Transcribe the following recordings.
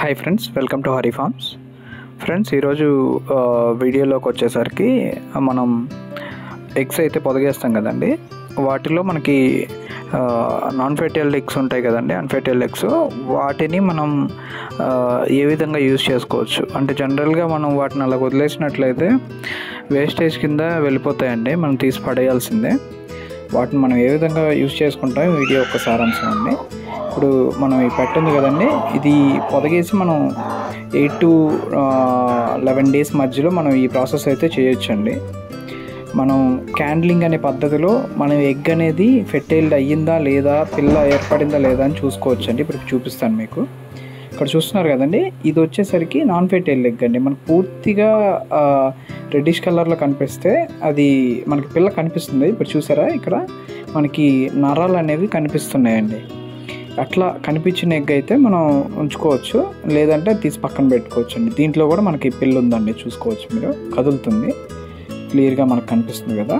Hi friends, welcome to Hari farms. Friends, ఈరోజు వీడియోలోకి వచ్చేసరికి మనం ఎగ్స్ అయితే పొదిగేస్తాం కదండి. వాటిలో మనకి నాన్ ఫెర్టైల్ ఎగ్స్ ఉంటాయి కదండి, అన్ఫెర్టైల్ ఎగ్స్. వాటిని మనం ఏ విధంగా యూజ్ చేసుకోవచ్చు అంటే, జనరల్గా మనం వాటిని అలా వదిలేసినట్లయితే వేస్టేజ్ కింద వెళ్ళిపోతాయండి, మనం తీసి పడేయాల్సిందే. వాటిని మనం ఏ విధంగా యూజ్ చేసుకుంటాం వీడియో ఒక సారాంశం అండి. ఇప్పుడు మనం ఈ పెట్టింది కదండి, ఇది పొదగేసి మనం 8 to 11 days మధ్యలో మనం ఈ ప్రాసెస్ అయితే చేయొచ్చండి. మనం క్యాండ్లింగ్ అనే పద్ధతిలో మనం ఎగ్ అనేది ఫెర్టైల్డ్ అయ్యిందా లేదా, పిల్ల ఏర్పడిందా లేదా అని చూసుకోవచ్చండి. ఇప్పుడు చూపిస్తాను మీకు. ఇక్కడ చూస్తున్నారు కదండి, ఇది వచ్చేసరికి నాన్ ఫెర్టైల్ ఎగ్ అండి. మనకు పూర్తిగా రెడ్డిష్ కలర్లో కనిపిస్తే అది మనకి పిల్ల కనిపిస్తుంది. ఇప్పుడు చూసారా, ఇక్కడ మనకి నరాలు అనేవి కనిపిస్తున్నాయండి. అట్లా కనిపించిన ఎగ్ అయితే మనం ఉంచుకోవచ్చు, లేదంటే తీసి పక్కన పెట్టుకోవచ్చు అండి. దీంట్లో కూడా మనకి పిల్ల ఉందండి, చూసుకోవచ్చు మీరు, కదులుతుంది, క్లియర్గా మనకు కనిపిస్తుంది కదా.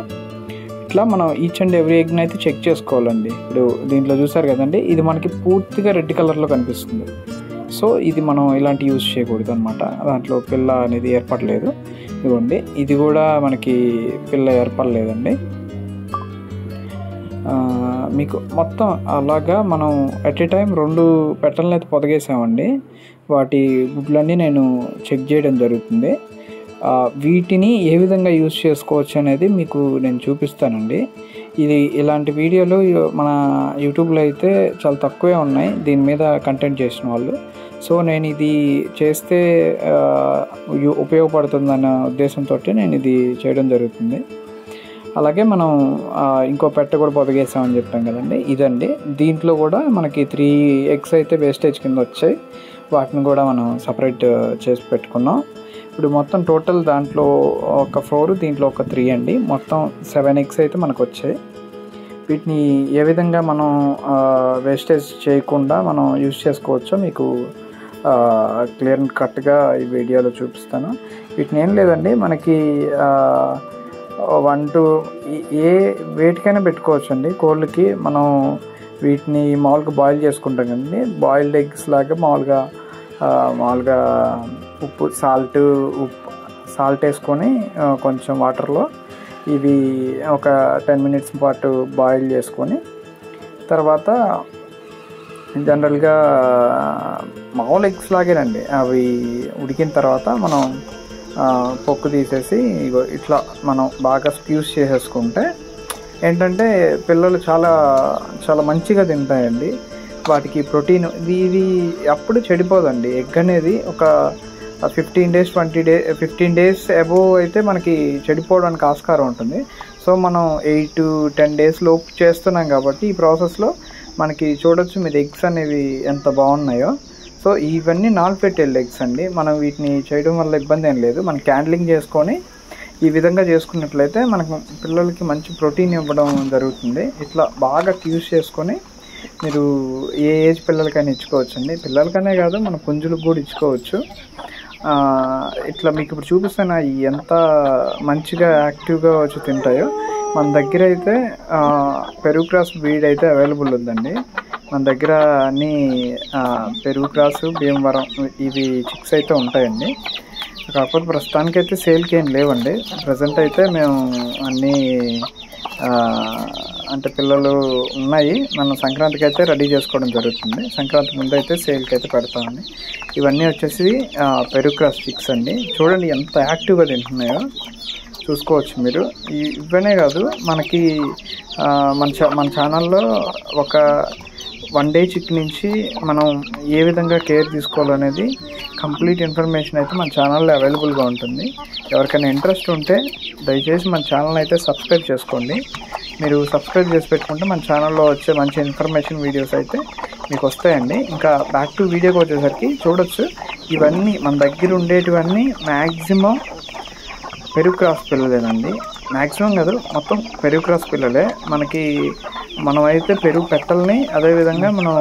ఇట్లా మనం ఈచ్ అండ్ ఎవ్రీ ఎగ్ని అయితే చెక్ చేసుకోవాలండి. ఇప్పుడు దీంట్లో చూసారు కదండి, ఇది మనకి పూర్తిగా రెడ్ కలర్లో కనిపిస్తుంది. సో ఇది మనం ఇలాంటి యూజ్ చేయకూడదు అనమాట. దాంట్లో పిల్ల అనేది ఏర్పడలేదు. ఇదిగోండి, ఇది కూడా మనకి పిల్ల ఏర్పడలేదండి. మీకు మొత్తం అలాగా మనం ఎట్ ఏ టైం 2 పెట్టలను అయితే పొదిగేసామండి. వాటి గుడ్లన్నీ నేను చెక్ చేయడం జరుగుతుంది. వీటిని ఏ విధంగా యూజ్ చేసుకోవచ్చు అనేది మీకు నేను చూపిస్తానండి. ఇది ఇలాంటి వీడియోలు మన యూట్యూబ్లో అయితే చాలా తక్కువే ఉన్నాయి దీని మీద కంటెంట్ చేసిన వాళ్ళు. సో నేను ఇది చేస్తే ఉపయోగపడుతుందన్న ఉద్దేశంతో నేను ఇది చేయడం జరుగుతుంది. అలాగే మనం ఇంకో పెట్ట కూడా పొదిగేసామని చెప్పాం కదండి, ఇదండి. దీంట్లో కూడా మనకి 3 ఎగ్స్ అయితే వేస్టేజ్ కింద వచ్చాయి. వాటిని కూడా మనం సపరేట్ చేసి పెట్టుకున్నాం. ఇప్పుడు మొత్తం టోటల్ దాంట్లో ఒక 4, దీంట్లో ఒక 3 అండి. మొత్తం 7 ఎగ్స్ అయితే మనకు వచ్చాయి. వీటిని ఏ విధంగా మనం వేస్టేజ్ చేయకుండా మనం యూజ్ చేసుకోవచ్చో మీకు క్లియర్ కట్గా ఈ వీడియోలో చూపిస్తాను. వీటిని ఏం లేదండి, మనకి 1 to ఏ వేటికైనా పెట్టుకోవచ్చు అండి. కోళ్ళకి మనం వీటిని మామూలుగా బాయిల్ చేసుకుంటాం కదండి, బాయిల్డ్ ఎగ్స్ లాగా మామూలుగా ఉప్పు సాల్ట్ వేసుకొని కొంచెం వాటర్లో ఇవి ఒక 10 minutes పాటు బాయిల్ చేసుకొని, తర్వాత జనరల్గా మామూలు ఎగ్స్ లాగేనండి, అవి ఉడికిన తర్వాత మనం పొక్కు తీసేసి ఇట్లా మనం బాగా స్క్యూజ్ చేసేసుకుంటే ఏంటంటే పిల్లలు చాలా చాలా మంచిగా తింటాయండి. వాటికి ప్రోటీన్ ఇది అప్పుడు చెడిపోదండి. ఎగ్ అనేది ఒక 15 days అబోవ్ అయితే మనకి చెడిపోవడానికి ఆస్కారం ఉంటుంది. సో మనం 8 to 10 days లోపు చేస్తున్నాం కాబట్టి ఈ ప్రాసెస్లో మనకి చూడొచ్చు మీరు ఎగ్స్ అనేవి ఎంత బాగున్నాయో. సో ఇవన్నీ నాన్ ఫెర్టైల్ ఎగ్స్ అండి. మనం వీటిని చేయడం వల్ల ఇబ్బంది ఏం లేదు. మనం క్యాండ్లింగ్ చేసుకొని ఈ విధంగా చేసుకున్నట్లయితే మనకు పిల్లలకి మంచి ప్రోటీన్ ఇవ్వడం జరుగుతుంది. ఇట్లా బాగా యూజ్ చేసుకొని మీరు ఏ ఏజ్ పిల్లలకైనా ఇచ్చుకోవచ్చు అండి. పిల్లలకనే కాదు, మన పుంజులకు కూడా ఇచ్చుకోవచ్చు. ఇట్లా మీకు ఇప్పుడు చూపిస్తాను ఎంత మంచిగా యాక్టివ్గా వచ్చి తింటాయో. మన దగ్గర అయితే పెరుగు క్రాస్ బ్రీడ్ అయితే అవైలబుల్ ఉందండి. మన దగ్గర అన్నీ పెరుగు క్రాసు, భీమవరం ఇవి చిక్స్ అయితే ఉంటాయండి. కాకపోతే ప్రస్తుతానికైతే సేల్కి ఏం లేవండి. ప్రజెంట్ అయితే మేము అన్నీ అంటే పిల్లలు ఉన్నాయి. మనం సంక్రాంతికి అయితే రెడీ చేసుకోవడం జరుగుతుంది. సంక్రాంతి ముందు అయితే సేల్కి అయితే పెడతామండి. ఇవన్నీ వచ్చేసి పెరుగు క్రాస్ చిక్స్ అండి. చూడండి ఎంత యాక్టివ్గా తింటున్నాయో, చూసుకోవచ్చు మీరు. ఇవనే కాదు, మనకి మన ఛానల్లో ఒక 1 day చిక్ నుంచి మనం ఏ విధంగా కేర్ తీసుకోవాలనేది కంప్లీట్ ఇన్ఫర్మేషన్ అయితే మన ఛానల్లో అవైలబుల్గా ఉంటుంది. ఎవరికైనా ఇంట్రెస్ట్ ఉంటే దయచేసి మన ఛానల్ అయితే సబ్స్క్రైబ్ చేసుకోండి. మీరు సబ్స్క్రైబ్ చేసి పెట్టుకుంటే మన ఛానల్లో వచ్చే మంచి ఇన్ఫర్మేషన్ వీడియోస్ అయితే మీకు వస్తాయండి. ఇంకా బ్యాక్ టు వీడియోకి వచ్చేసరికి చూడొచ్చు, ఇవన్నీ మన దగ్గర ఉండేటివన్నీ మ్యాక్సిమం పెరుగు క్రాస్ పిల్లలేనండి. మ్యాక్సిమం కాదు, మొత్తం పెరుగు క్రాస్ పిల్లలే. మనమైతే పెరుగు పెట్టల్ని, అదేవిధంగా మనం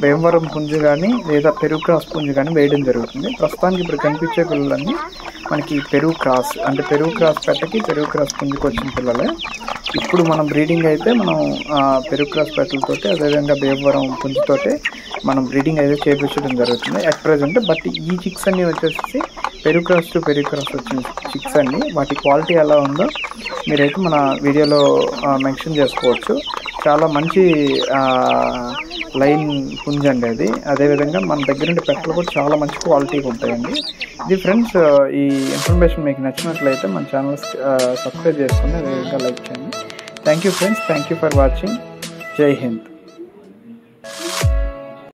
భీమవరం పుంజు కానీ లేదా పెరుగు క్రాస్ పుంజు కానీ వేయడం జరుగుతుంది. ప్రస్తుతానికి ఇప్పుడు కనిపించే పిల్లలన్నీ మనకి పెరుగు క్రాస్ అంటే పెరుగు క్రాస్ పెట్టకి పెరుగు క్రాస్ పుంజుకు వచ్చిన పిల్లలే. ఇప్పుడు మనం బ్రీడింగ్ అయితే మనం పెరుగు క్రాస్ పెట్టలతోటి అదేవిధంగా బేబవరం పుంజుతోటి మనం బ్రీడింగ్ అయితే చేయించడం జరుగుతుంది అట్ ప్రెజెంట్. బట్ ఈ చిక్స్ అన్నీ వచ్చేసి పెరుగు క్రాస్ టు పెరుగు క్రాస్ వచ్చిన చిక్స్ అండి. వాటి క్వాలిటీ ఎలా ఉందో మీరైతే మన వీడియోలో మెన్షన్ చేసుకోవచ్చు. చాలా మంచి లైన్ పుంజ్ అండి అది. అదేవిధంగా మన దగ్గర ఉండే పెట్టలు కూడా చాలా మంచి క్వాలిటీగా ఉంటాయండి. ఇది ఫ్రెండ్స్, ఈ ఇన్ఫర్మేషన్ మీకు నచ్చినట్లయితే మన ఛానల్ సబ్స్క్రైబ్ చేసుకుని అదేవిధంగా లైక్ చేయండి. Thank you friends, thank you for watching. జై హింద్.